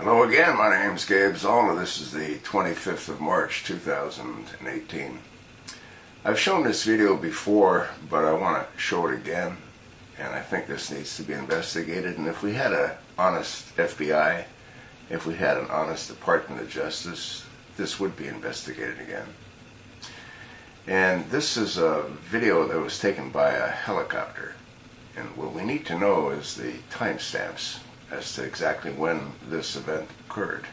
Hello again, my name is Gabe Zolna. This is the 25th of March 2018. I've shown this video before, but I want to show it again, and I think this needs to be investigated. And if we had an honest FBI, if we had an honest Department of Justice, this would be investigated again. And this is a video that was taken by a helicopter, and what we need to know is the timestamps as to exactly when this event occurred.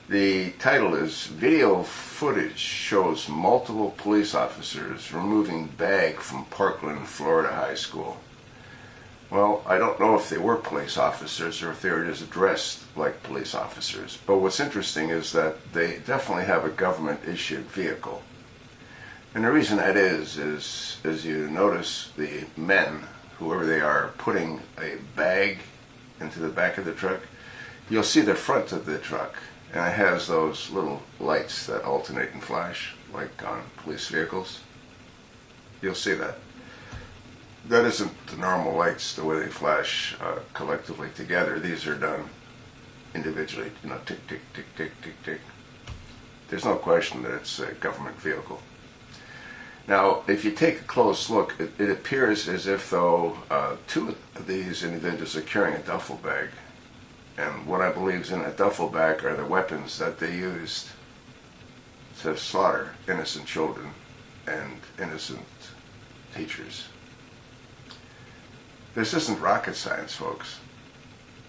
The title is Video Footage Shows Multiple Police Officers Removing Bag from Parkland, Florida High School. Well, I don't know if they were police officers or if they were just dressed like police officers, but what's interesting is that they definitely have a government-issued vehicle. And the reason that is as you notice the men, whoever they are, putting a bag into the back of the truck, you'll see the front of the truck, and it has those little lights that alternate and flash, like on police vehicles. You'll see that. That isn't the normal lights, the way they flash collectively together. These are done individually, tick, tick, tick, tick, tick, tick. There's no question that it's a government vehicle. Now, if you take a close look, it appears as if though two of these individuals are carrying a duffel bag. And what I believe is in that duffel bag are the weapons that they used to slaughter innocent children and innocent teachers. This isn't rocket science, folks.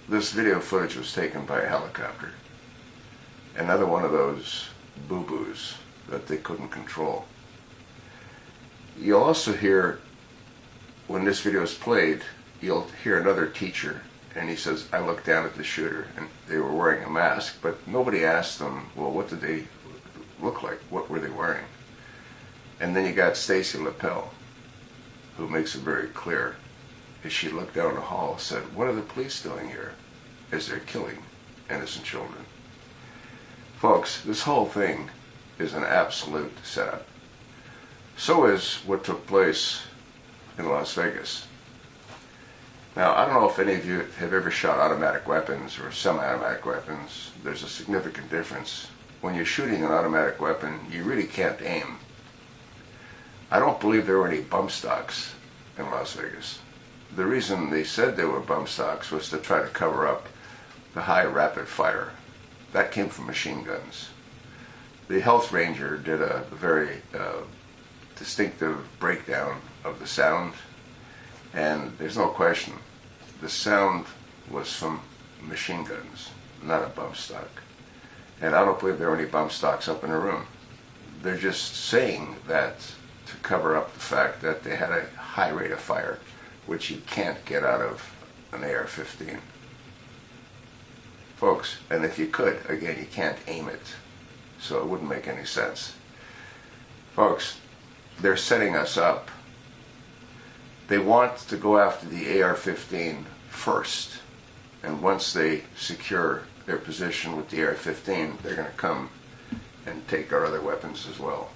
This video footage was taken by a helicopter. Another one of those boo-boos that they couldn't control. You'll also hear, when this video is played, you'll hear another teacher, and he says, I looked down at the shooter, and they were wearing a mask, but nobody asked them, well, what did they look like? What were they wearing? And then you got Stacy Lapel, who makes it very clear, as she looked down the hall, said, what are the police doing here as they're killing innocent children? Folks, this whole thing is an absolute setup. So is what took place in Las Vegas. Now, I don't know if any of you have ever shot automatic weapons or semi-automatic weapons. There's a significant difference. When you're shooting an automatic weapon, you really can't aim. I don't believe there were any bump stocks in Las Vegas. The reason they said there were bump stocks was to try to cover up the high rapid fire. That came from machine guns. The health ranger did a very distinctive breakdown of the sound, and there's no question the sound was from machine guns, not a bump stock. And I don't believe there were any bump stocks up in the room. They're just saying that to cover up the fact that they had a high rate of fire, which you can't get out of an AR-15. Folks, and if you could, again, you can't aim it, so it wouldn't make any sense. Folks, they're setting us up. They want to go after the AR-15 first, and once they secure their position with the AR-15, they're going to come and take our other weapons as well.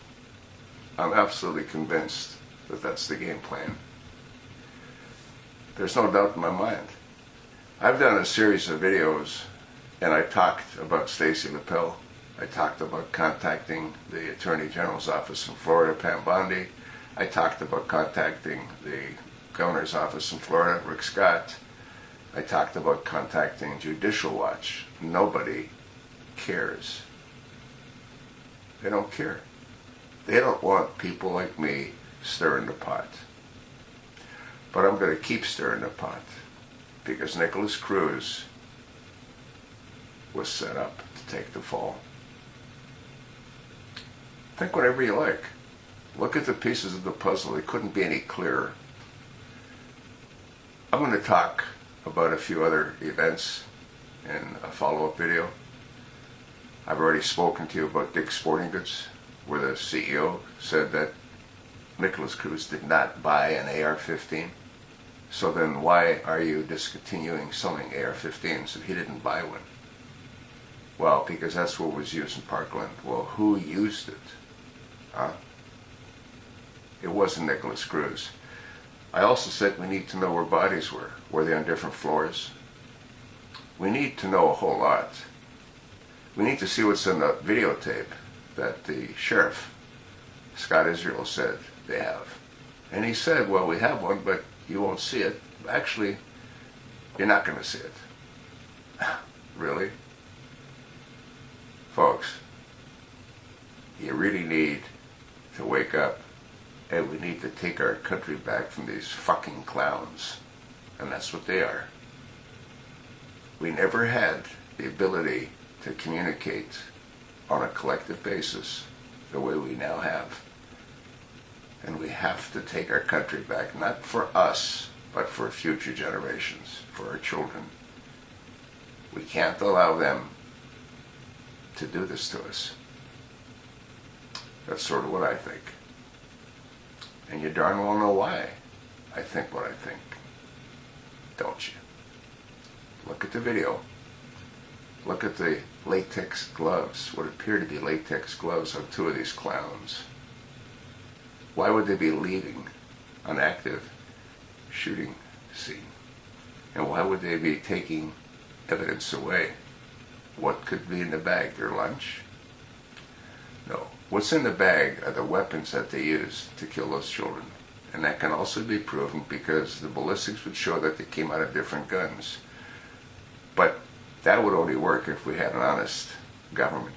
I'm absolutely convinced that that's the game plan. There's no doubt in my mind. I've done a series of videos, and I talked about Stacy Lapel. I talked about contacting the Attorney General's office in Florida, Pam Bondi. I talked about contacting the Governor's office in Florida, Rick Scott. I talked about contacting Judicial Watch. Nobody cares. They don't care. They don't want people like me stirring the pot. But I'm going to keep stirring the pot because Nicholas Cruz was set up to take the fall. Think whatever you like. Look at the pieces of the puzzle. It couldn't be any clearer. I'm going to talk about a few other events in a follow-up video. I've already spoken to you about Dick's Sporting Goods, where the CEO said that Nicholas Cruz did not buy an AR-15. So then why are you discontinuing selling AR-15s if he didn't buy one? Well, because that's what was used in Parkland. Well, who used it? Huh? It wasn't Nicholas Cruz. I also said we need to know where bodies were. Were they on different floors? we need to know a whole lot. We need to see what's in the videotape that the sheriff, Scott Israel, said they have. And he said, well, we have one, but you won't see it. Actually, you're not going to see it. Really? Folks, you really need to wake up, and we need to take our country back from these fucking clowns. And that's what they are. We never had the ability to communicate on a collective basis the way we now have. And we have to take our country back, not for us, but for future generations, for our children. We can't allow them to do this to us. That's sort of what I think. And you darn well know why I think what I think. Don't you? Look at the video. Look at the latex gloves, what appear to be latex gloves on two of these clowns. Why would they be leaving an active shooting scene? And why would they be taking evidence away? What could be in the bag? Their lunch? No. What's in the bag are the weapons that they used to kill those children. And that can also be proven because the ballistics would show that they came out of different guns. But that would only work if we had an honest government,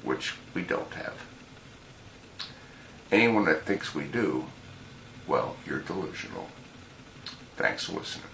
which we don't have. Anyone that thinks we do, well, you're delusional. Thanks for listening.